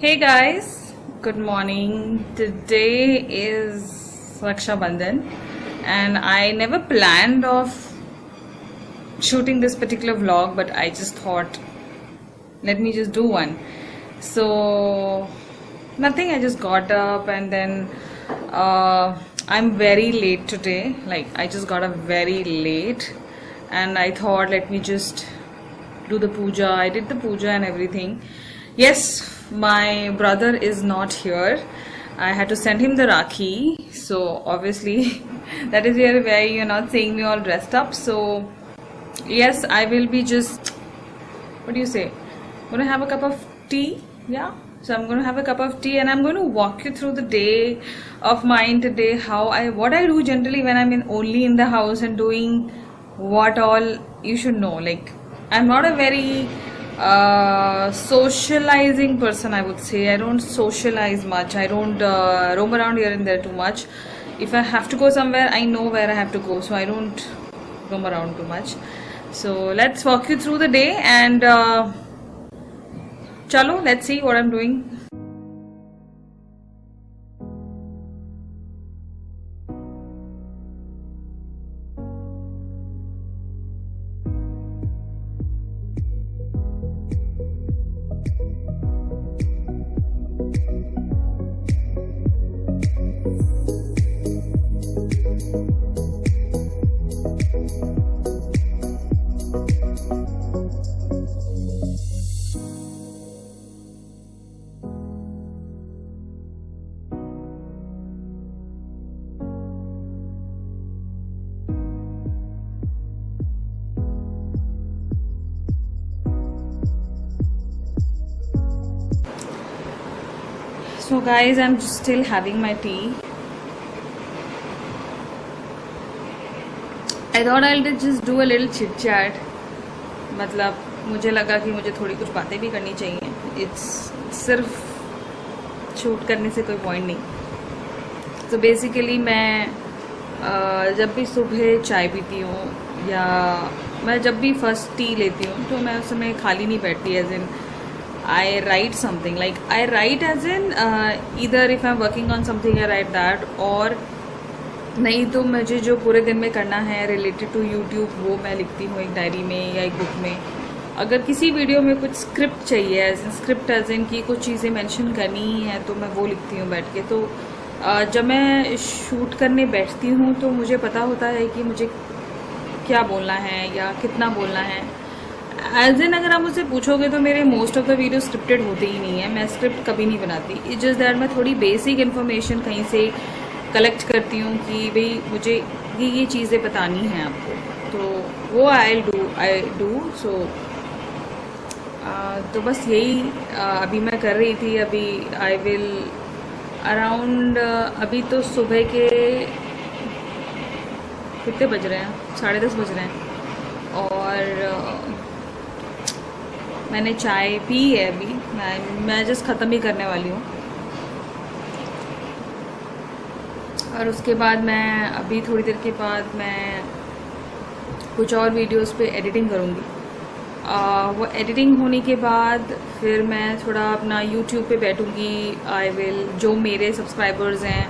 Hey guys, good morning. Today is Raksha Bandhan and I never planned of shooting this particular vlog, but I just thought let me just do one. So nothing, I just got up and then I'm very late today. Like I just got up very late and I thought let me just do the puja. I did the puja and everything. Yes, my brother is not here. I had to send him the Rakhi. So obviously that is where you're not seeing me all dressed up. So yes, I will be just, what do you say? I'm gonna have a cup of tea. Yeah. So I'm gonna have a cup of tea and I'm going to walk you through the day of mine today. What I do generally when I'm only in the house and doing what all you should know. Like I'm not a very socializing person, I would say. I don't socialize much. I don't roam around here and there too much. If I have to go somewhere, I know where I have to go, so I don't roam around too much. So let's walk you through the day and chalo, let's see what I'm doing. So guys, I'm still having my tea. I thought I'll just do a little chit chat. मतलब मुझे लगा कि मुझे थोड़ी कुछ बातें भी करनी चाहिए. It's सिर्फ शूट करने से कोई पॉइंट नहीं. तो बेसिकली मैं जब भी सुबह चाय पीती हूँ या मैं जब भी फर्स्ट टी लेती हूँ तो मैं उस समय खाली नहीं बैठती. As in I write something, like I write as in either if I'm working on something I write that, और नहीं तो मुझे जो पूरे दिन में करना है रिलेटेड टू यूट्यूब वो मैं लिखती हूँ एक डायरी में या एक बुक में. अगर किसी वीडियो में कुछ स्क्रिप्ट चाहिए, एज इन की कुछ चीज़ें मेंशन करनी है तो मैं वो लिखती हूँ बैठ के. तो जब मैं शूट करने बैठती हूँ तो मुझे पता होता है कि मुझे क्या बोलना है या कितना बोलना है. एज इन अगर आप मुझसे पूछोगे तो मेरे most of the video scripted होते ही नहीं है. मैं स्क्रिप्ट कभी नहीं बनाती. इट्स जस्ट दैट मैं थोड़ी बेसिक इन्फॉर्मेशन कहीं से कलेक्ट करती हूँ कि भाई मुझे ये चीज़ें बतानी हैं आपको, तो वो आई डू. सो तो बस यही अभी मैं कर रही थी. अभी आई विल अराउंड अभी तो सुबह के कितने बज रहे हैं, 10:30 बज रहे हैं और मैंने चाय पी है. अभी मैं जस्ट ख़त्म ही करने वाली हूँ और उसके बाद मैं अभी थोड़ी देर के बाद मैं कुछ और वीडियोस पे एडिटिंग करूँगी. वो एडिटिंग होने के बाद फिर मैं थोड़ा अपना यूट्यूब पे बैठूँगी. आई विल जो मेरे सब्सक्राइबर्स हैं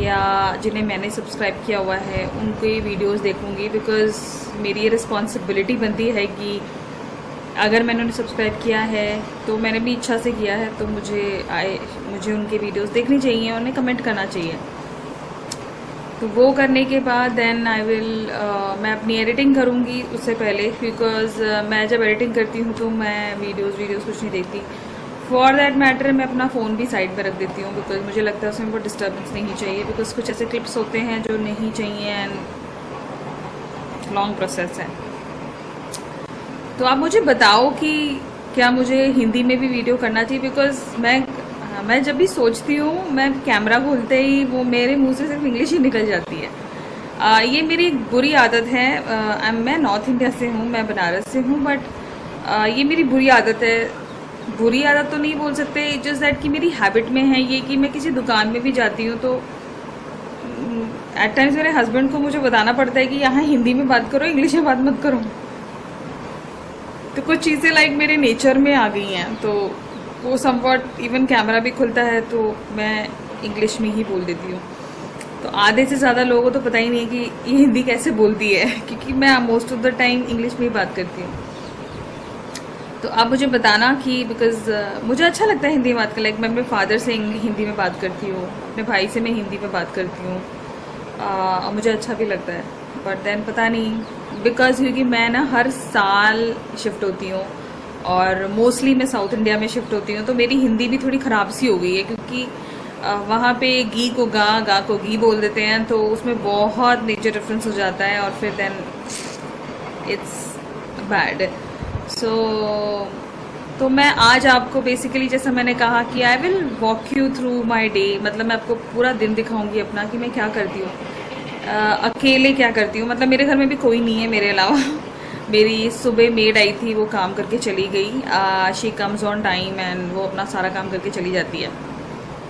या जिन्हें मैंने सब्सक्राइब किया हुआ है उनके वीडियोस देखूँगी. बिकॉज़ मेरी ये रिस्पॉन्सिबिलिटी बनती है कि अगर मैंने उन्हें सब्सक्राइब किया है तो मैंने भी इच्छा से किया है तो मुझे उनके वीडियोस देखनी चाहिए, उन्हें कमेंट करना चाहिए. तो वो करने के बाद देन आई विल मैं अपनी एडिटिंग करूँगी उससे पहले. बिकॉज़ मैं जब एडिटिंग करती हूँ तो मैं वीडियोस कुछ नहीं देखती. फॉर दैट मैटर मैं अपना फ़ोन भी साइड पर रख देती हूँ बिकॉज मुझे लगता है उसमें बहुत डिस्टर्बेंस नहीं चाहिए. बिकॉज कुछ ऐसे क्लिप्स होते हैं जो नहीं चाहिए एंड लॉन्ग प्रोसेस है. तो आप मुझे बताओ कि क्या मुझे हिंदी में भी वीडियो करना चाहिए. बिकॉज मैं जब भी सोचती हूँ मैं कैमरा खोलते ही वो मेरे मुंह से सिर्फ इंग्लिश ही निकल जाती है. ये मेरी एक बुरी आदत है. मैं नॉर्थ इंडिया से हूँ, मैं बनारस से हूँ, बट ये मेरी बुरी आदत है. बुरी आदत तो नहीं बोल सकते, जस्ट दैट कि मेरी हैबिट में है ये कि मैं किसी दुकान में भी जाती हूँ तो एट टाइम्स मेरे हस्बैंड को मुझे बताना पड़ता है कि यहाँ हिंदी में बात करो, इंग्लिश में बात मत करो. तो कुछ चीज़ें लाइक मेरे नेचर में आ गई हैं. तो वो समवॉट इवन कैमरा भी खुलता है तो मैं इंग्लिश में ही बोल देती हूँ। तो आधे से ज़्यादा लोगों को तो पता ही नहीं है कि ये हिंदी कैसे बोलती है, क्योंकि मैं most of the time English में ही बात करती हूँ। तो आप मुझे बताना कि बिकॉज़ मुझे अच्छा लगता है हिंदी में बात कर, लाइक मैं अपने फादर से हिंदी में बात करती हूँ, अपने भाई से मैं हिंदी में बात करती हूँ, और मुझे अच्छा भी लगता है। बट देन पता नहीं, बिकॉज़ क्योंकि मैं ना हर साल शिफ्ट होती हूँ और मोस्टली मैं साउथ इंडिया में शिफ्ट होती हूँ, तो मेरी हिंदी भी थोड़ी ख़राब सी हो गई है, क्योंकि वहाँ पे गी को गा को गी बोल देते हैं, तो उसमें बहुत मेजर डिफरेंस हो जाता है और फिर देन इट्स बैड। सो तो मैं आज आपको बेसिकली, जैसा मैंने कहा कि I will walk you through my day, मतलब मैं आपको पूरा दिन दिखाऊंगी अपना कि मैं क्या करती हूँ, अकेले क्या करती हूँ। मतलब मेरे घर में भी कोई नहीं है मेरे अलावा। मेरी सुबह मेड आई थी, वो काम करके चली गई। She comes on time and वो अपना सारा काम करके चली जाती है।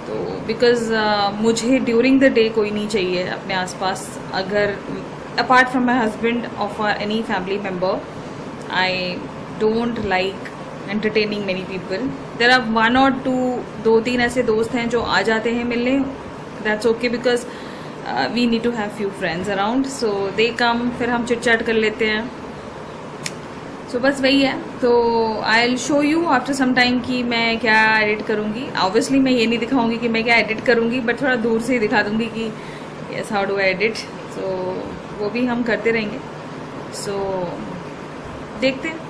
तो बिकॉज़ मुझे ड्यूरिंग द डे कोई नहीं चाहिए अपने आसपास, अगर apart from my husband of any family member. I don't like entertaining many people. There are one or two, 2-3 ऐसे दोस्त हैं जो आ जाते हैं मिलने, that's okay, because we need to have few friends around, so they come, फिर हम चिट चैट कर लेते हैं। सो बस वही है। तो I will show you after some time कि मैं क्या एडिट करूँगी। ऑब्वियसली मैं ये नहीं दिखाऊंगी कि मैं क्या एडिट करूँगी, बट थोड़ा दूर से ही दिखा दूँगी कि yes how do I edit. So वो भी हम करते रहेंगे। सो देखते हैं।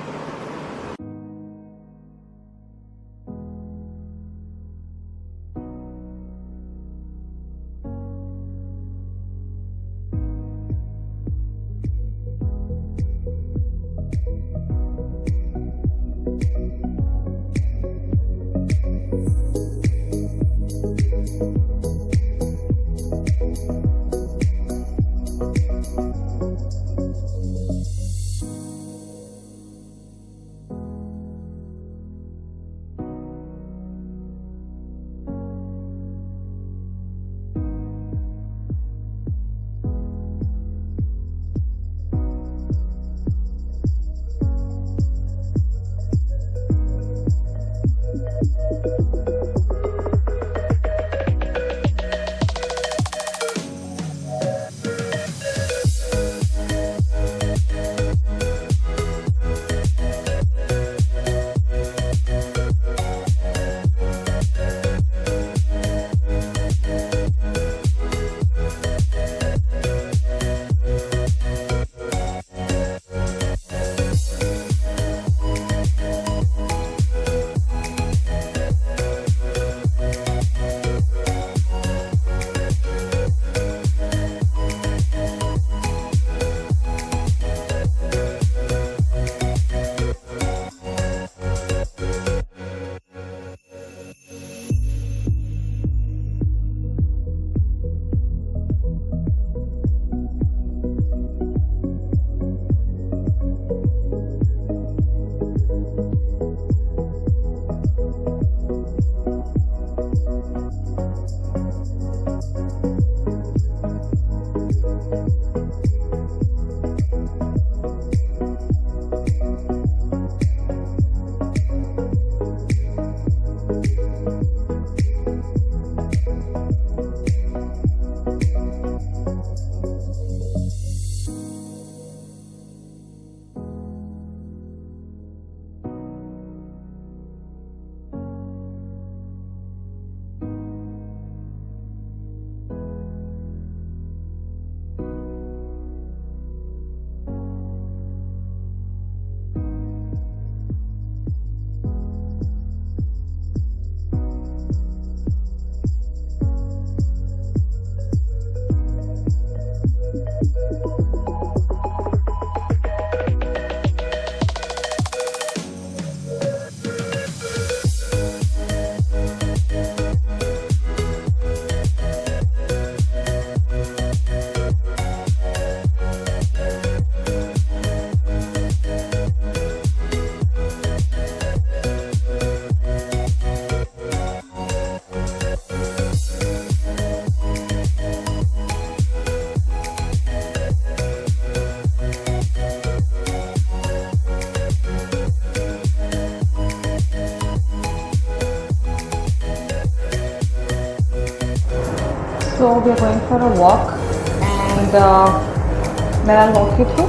So we are going for a walk and then I'll walk you through.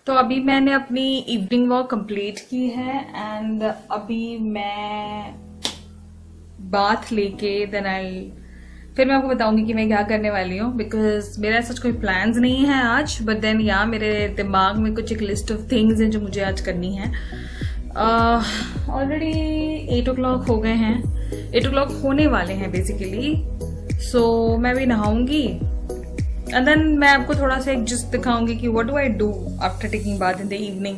तो अभी मैंने अपनी इवनिंग वॉक कंप्लीट की है एंड अभी मैं बाथ लेके फिर मैं आपको बताऊंगी कि मैं क्या करने वाली हूँ, बिकॉज मेरा ऐसा कोई प्लान्स नहीं है आज, बट देन मेरे दिमाग में कुछ एक लिस्ट ऑफ थिंग्स हैं जो मुझे आज करनी है। ऑलरेडी 8 o'clock हो गए हैं, 8 o'clock होने वाले हैं बेसिकली। सो मैं भी नहाऊंगी एंड देन मैं आपको थोड़ा सा एक जस्ट दिखाऊंगी कि what do I do after taking bath in the evening,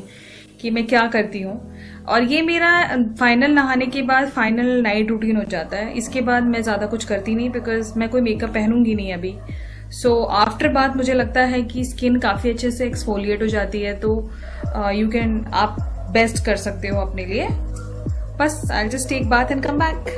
कि मैं क्या करती हूँ। और ये मेरा फाइनल नहाने के बाद फाइनल नाइट रूटीन हो जाता है। इसके बाद मैं ज़्यादा कुछ करती नहीं, बिकॉज मैं कोई मेकअप पहनूंगी नहीं अभी। सो आफ्टर बाथ मुझे लगता है कि स्किन काफ़ी अच्छे से एक्सफोलिएट हो जाती है, तो आप बेस्ट कर सकते हो अपने लिए। बस I will just take bath and come back.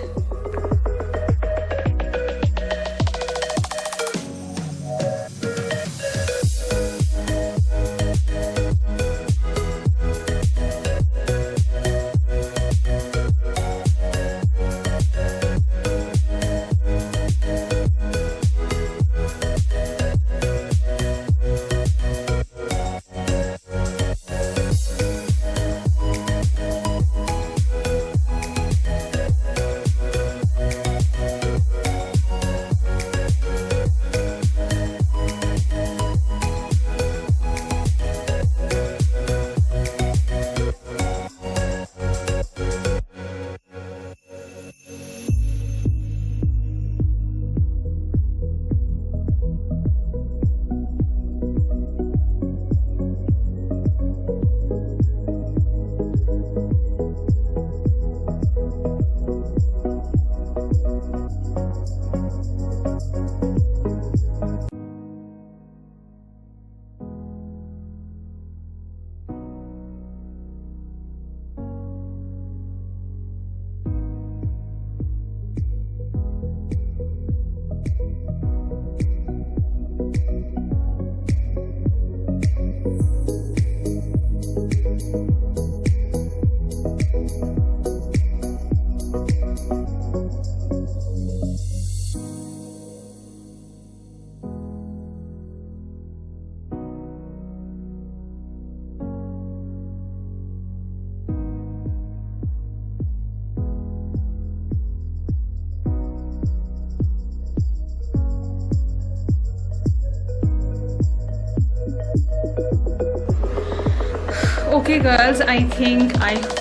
Okay girls, I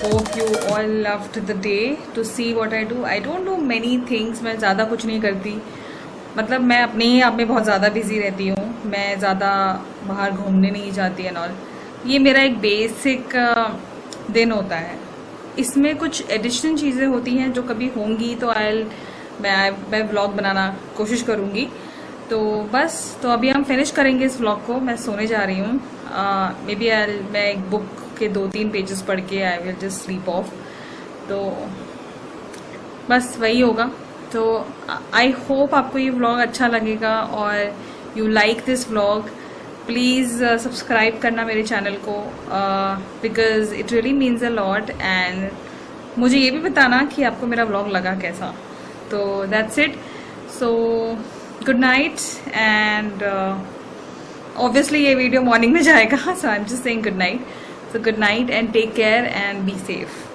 hope you all loved the day to see what I do. I don't do many things. मैं ज़्यादा कुछ नहीं करती, मतलब मैं अपने ही आप में बहुत ज़्यादा बिजी रहती हूँ। मैं ज़्यादा बाहर घूमने नहीं जाती एंड ऑल। ये मेरा एक बेसिक दिन होता है। इसमें कुछ एडिशनल चीज़ें होती हैं जो कभी होंगी तो मैं व्लॉग बनाना कोशिश करूँगी। तो बस, तो अभी हम फिनिश करेंगे इस व्लॉग को। मैं सोने जा रही हूँ। मे बी मैं एक बुक के 2-3 पेजेस पढ़ के आई विल जस्ट स्लीप ऑफ। तो बस वही होगा। तो आई होप आपको ये व्लॉग अच्छा लगेगा और you like this vlog. Please subscribe करना मेरे चैनल को, because it really means a lot. And मुझे ये भी बताना कि आपको मेरा व्लॉग लगा कैसा। तो that's it. So good night. And obviously ये वीडियो मॉर्निंग में जाएगा, so I am just saying good night. So good night and take care and be safe.